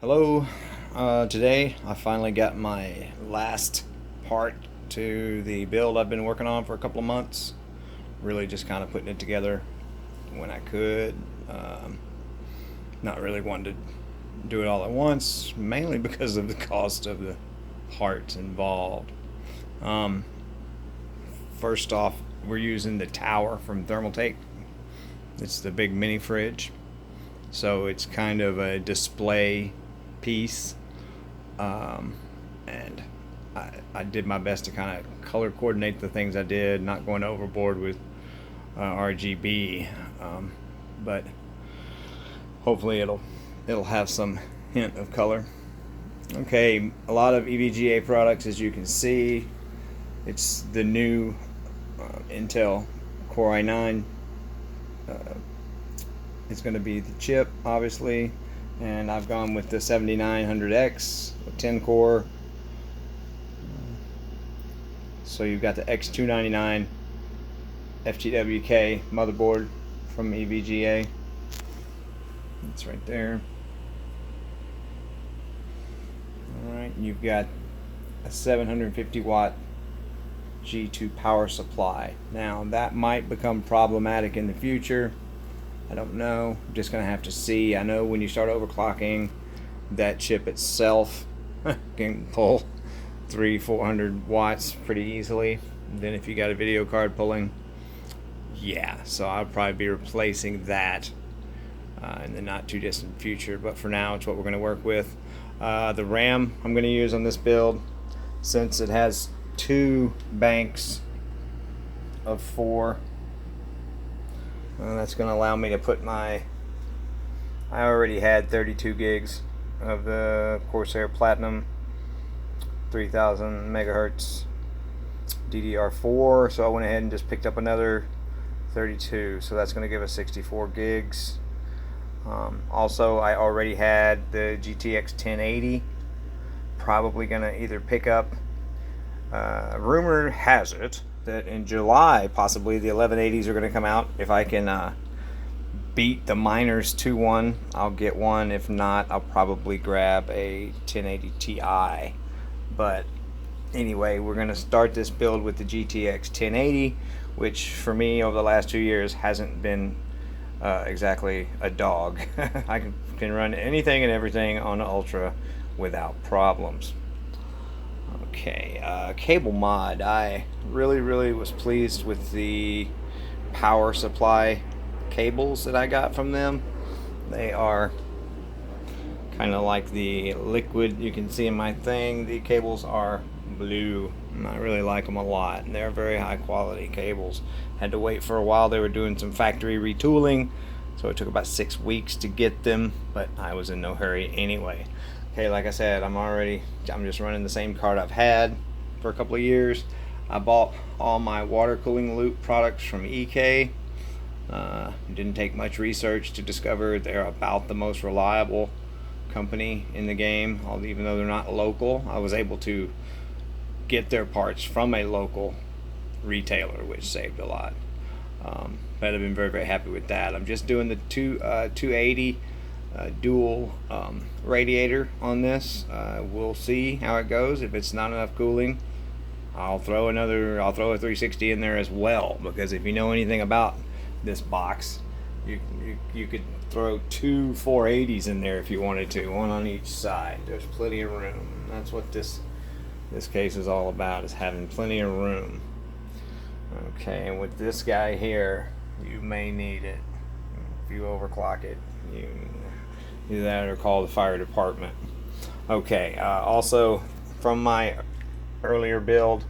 Hello. Today I finally got my last part to the build I've been working on for a couple of months. Really just kind of putting it together when I could. Not really wanting to do it all at once, mainly because of the cost of the parts involved. Um, First off, we're using the tower from Thermaltake. It's the big mini fridge. So it's kind of a display piece, and I did my best to kind of color coordinate the things I did, not going overboard with RGB, but hopefully it'll have some hint of color. Okay, a lot of EVGA products, as you can see, it's the new Intel Core i9. It's going to be the chip, obviously, and I've gone with the 7900X, a 10 core. So you've got the X299 FTWK motherboard from EVGA. It's right there. Alright, you've got a 750 watt G2 power supply. Now that might become problematic in the future. I don't know. I'm just going to have to see. I know when you start overclocking, that chip itself can pull 300-400 watts pretty easily. And then if you got a video card pulling, yeah. So I'll probably be replacing that in the not too distant future. But for now, it's what we're going to work with. The RAM I'm going to use on this build, since it has two banks of 4. That's going to allow me to put I already had 32 gigs of the Corsair Platinum 3000 megahertz DDR4, so I went ahead and just picked up another 32, so that's going to give us 64 gigs. Also, I already had the GTX 1080, probably going to either pick up, rumor has it that in July possibly the 1180s are going to come out. If I can beat the miners 2-1, I'll get one. If not, I'll probably grab a 1080 Ti. But anyway, we're going to start this build with the GTX 1080, which for me over the last 2 years hasn't been exactly a dog. I can run anything and everything on Ultra without problems. Okay, cable mod. I really was pleased with the power supply cables that I got from them. They are kind of like the liquid you can see in my thing. The cables are blue, and I really like them a lot, and they're very high quality cables. Had to wait for a while. They were doing some factory retooling, so it took about 6 weeks to get them, but I was in no hurry anyway. Okay, like I said, I'm just running the same card I've had for a couple of years. I bought all my water cooling loop products from EK. Didn't take much research to discover they're about the most reliable company in the game. Even though they're not local, I was able to get their parts from a local retailer, which saved a lot. But I've been very happy with that. I'm just doing the 280 dual radiator on this. We'll see how it goes. If it's not enough cooling, I'll throw a 360 in there as well, because if you know anything about this box, you could throw 2 480s in there if you wanted to, one on each side. There's plenty of room. That's what this case is all about, is having plenty of room. Okay, and with this guy here, you may need it. If you overclock it, you do that or call the fire department. Okay, also from my earlier build,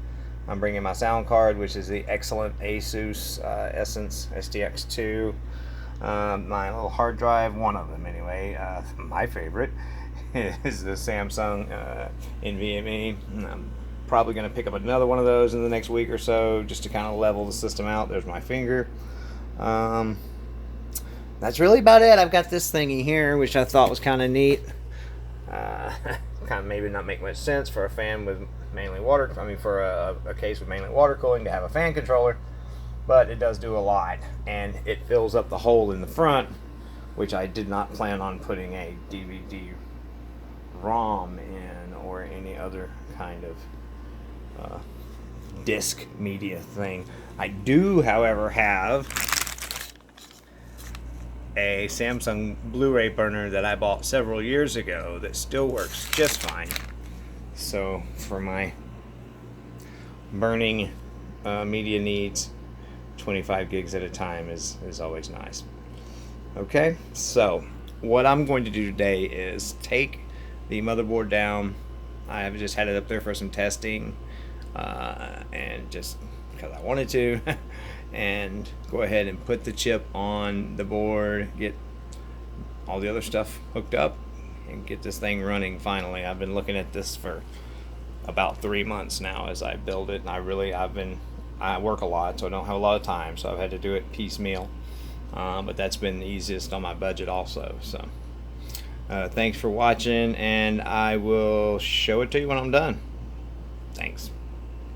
I'm bringing my sound card, which is the excellent Asus Essence STX2. My little hard drive, one of them anyway, my favorite, is the Samsung NVMe. I'm probably going to pick up another one of those in the next week or so, just to kind of level the system out. There's my finger. That's really about it. I've got this thingy here, which I thought was kind of neat. Kind of maybe not make much sense for a fan with mainly water, for a case with mainly water cooling to have a fan controller, but it does do a lot, and it fills up the hole in the front, which I did not plan on putting a DVD ROM in or any other kind of disc media thing. I do, however, have a Samsung Blu-ray burner that I bought several years ago that still works just fine. So for my burning media needs, 25 gigs at a time is always nice. Okay, so what I'm going to do today is take the motherboard down. I've just had it up there for some testing and just because I wanted to and go ahead and put the chip on the board, get all the other stuff hooked up, and get this thing running finally. I've been looking at this for about 3 months now as I build it, and I work a lot, so I don't have a lot of time, so I've had to do it piecemeal, but that's been the easiest on my budget also. So thanks for watching, and I will show it to you when I'm done. Thanks.